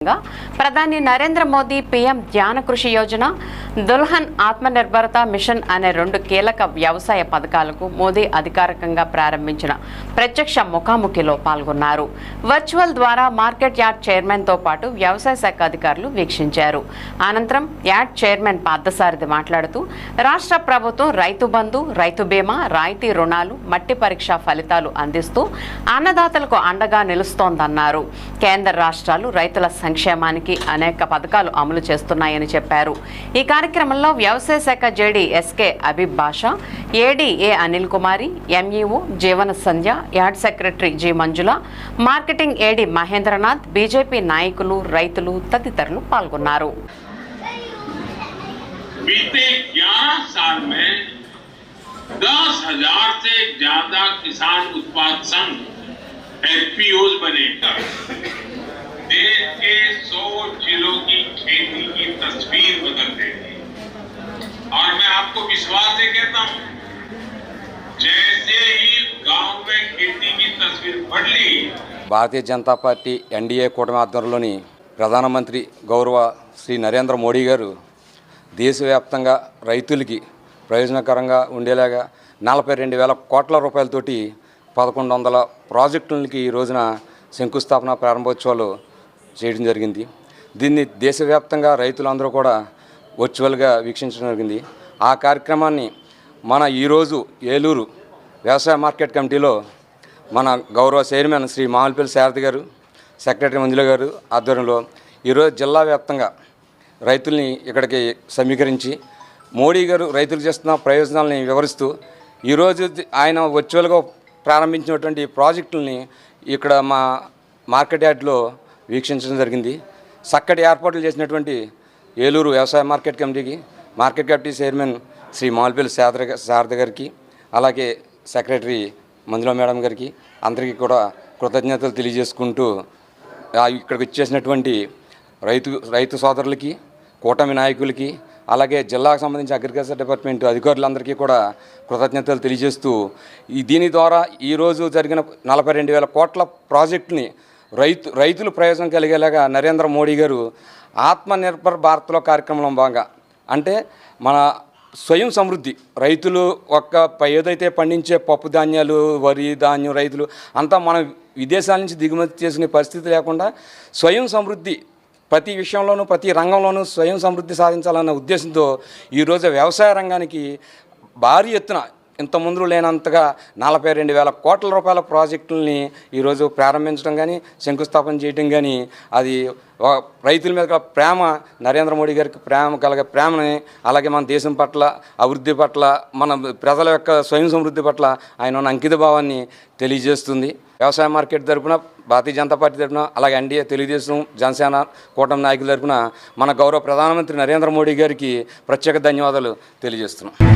ప్రధాని నరేంద్ర మోదీ పీఎం ధ్యాన కృషి యోజన, దుల్హన్ ఆత్మనిర్భరత మిషన్ అనే రెండు కీలక వ్యవసాయ పథకాలకు మోదీ అధికారికంగా ప్రారంభించిన ప్రత్యక్ష ముఖాముఖిలో పాల్గొన్నారు. వర్చువల్ ద్వారా మార్కెట్ యార్డ్ చైర్మన్తో పాటు వ్యవసాయ శాఖ అధికారులు వీక్షించారు. అనంతరం యార్డ్ చైర్మన్ పార్థసారథి మాట్లాడుతూ రాష్ట్ర ప్రభుత్వం రైతు బంధు, రైతు బీమా, రాయితీ రుణాలు, మట్టి పరీక్ష ఫలితాలు అందిస్తూ అన్నదాతలకు అండగా నిలుస్తోందన్నారు. కేంద్ర రాష్ట్రాలు రైతుల సంక్షేమానికి అనేక పథకాలు అమలు చేస్తున్నాయని చెప్పారు. ఈ కార్యక్రమంలో వ్యవసాయ శాఖ జేడీ ఎస్కే అబీబ్ బాషా, ఏడీ ఏ అనిల్ కుమారి, ఎంఈఓ జీవన సంధ్య, యార్డ్ సెక్రటరీ జి మంజుల, మార్కెటింగ్ ఏడీ మహేంద్రనాథ్, బీజేపీ నాయకులు, రైతులు తదితరులు పాల్గొన్నారు. बीते 11 साल में 10,000 से ज्यादा किसान उत्पाद संघ एफपीओज बने। देश के 100 जिलों की खेती की तस्वीर बदल देगी। और मैं आपको विश्वास से कहता हूं, जैसे ही गांव में खेती की तस्वीर बदली। భారతీయ జనతా పార్టీ ఎన్డీఏ కూటమి ఆధ్వర్యంలోని ప్రధానమంత్రి గౌరవ శ్రీ నరేంద్ర మోడీ గారు దేశవ్యాప్తంగా రైతులకి ప్రయోజనకరంగా ఉండేలాగా 42,000 కోట్ల రూపాయలతోటి 1,100 ప్రాజెక్టులకి ఈ రోజున శంకుస్థాపన ప్రారంభోత్సవాలు చేయడం జరిగింది. దీన్ని దేశవ్యాప్తంగా రైతులందరూ కూడా వర్చువల్గా వీక్షించడం జరిగింది. ఆ కార్యక్రమాన్ని మన ఈరోజు ఏలూరు వ్యవసాయ మార్కెట్ కమిటీలో మన గౌరవ చైర్మన్ శ్రీ మామిలిపల్లి శారథి గారు, సెక్రటరీ మంజుల గారు ఆధ్వర్యంలో ఈరోజు జిల్లా వ్యాప్తంగా రైతుల్ని ఇక్కడికి సమీకరించి మోడీ గారు రైతులకు చేస్తున్న ప్రయోజనాలని వివరిస్తూ ఈరోజు ఆయన వర్చువల్గా ప్రారంభించినటువంటి ప్రాజెక్టులని ఇక్కడ మా మార్కెట్ యార్డ్లో వీక్షించడం జరిగింది. చక్కటి ఏర్పాట్లు చేసినటువంటి ఏలూరు వ్యవసాయ మార్కెట్ కమిటీకి, market committee chairman Shri Mamilipalli శారథి గారికి, అలాగే సెక్రటరీ మంజుల మేడం గారికి అందరికీ కూడా కృతజ్ఞతలు తెలియజేసుకుంటూ ఇక్కడికి వచ్చేసినటువంటి రైతు సోదరులకి, కూటమి నాయకులకి, అలాగే జిల్లాకు సంబంధించి అగ్రికల్చర్ డిపార్ట్మెంట్ అధికారులందరికీ కూడా కృతజ్ఞతలు తెలియజేస్తూ దీని ద్వారా ఈరోజు జరిగిన 42,000 కోట్ల ప్రాజెక్టుని రైతులు ప్రయోజనం కలిగేలాగా నరేంద్ర మోడీ గారు ఆత్మనిర్భర్ భారత్లో కార్యక్రమంలో భాగంగా, అంటే మన స్వయం సమృద్ధి రైతులు ఏదైతే పండించే పప్పు ధాన్యాలు, వరి ధాన్యం రైతులు అంతా మనం విదేశాల నుంచి దిగుమతి చేసుకునే పరిస్థితి లేకుండా స్వయం సమృద్ధి ప్రతి విషయంలోనూ ప్రతి రంగంలోనూ స్వయం సమృద్ధి సాధించాలన్న ఉద్దేశంతో ఈరోజు వ్యవసాయ రంగానికి భారీ ఎత్తున ఇంతకుముందు లేనంతగా 42,000 కోట్ల రూపాయల ప్రాజెక్టులని ఈరోజు ప్రారంభించడం కానీ, శంకుస్థాపన చేయడం కానీ, అది రైతుల మీద ప్రేమ, నరేంద్ర మోడీ గారికి ప్రేమని, అలాగే మన దేశం పట్ల, అభివృద్ధి పట్ల, మన ప్రజల యొక్క స్వయం సమృద్ధి పట్ల ఆయన ఉన్న అంకిత భావాన్ని తెలియజేస్తుంది. వ్యవసాయ మార్కెట్ తరఫున భారతీయ జనతా పార్టీ తరఫున, అలాగే ఎన్డీఏ, తెలుగుదేశం, జనసేన కూటమి నాయకుల తరఫున మన గౌరవ ప్రధానమంత్రి నరేంద్ర మోడీ గారికి ప్రత్యేక ధన్యవాదాలు తెలియజేస్తున్నాం.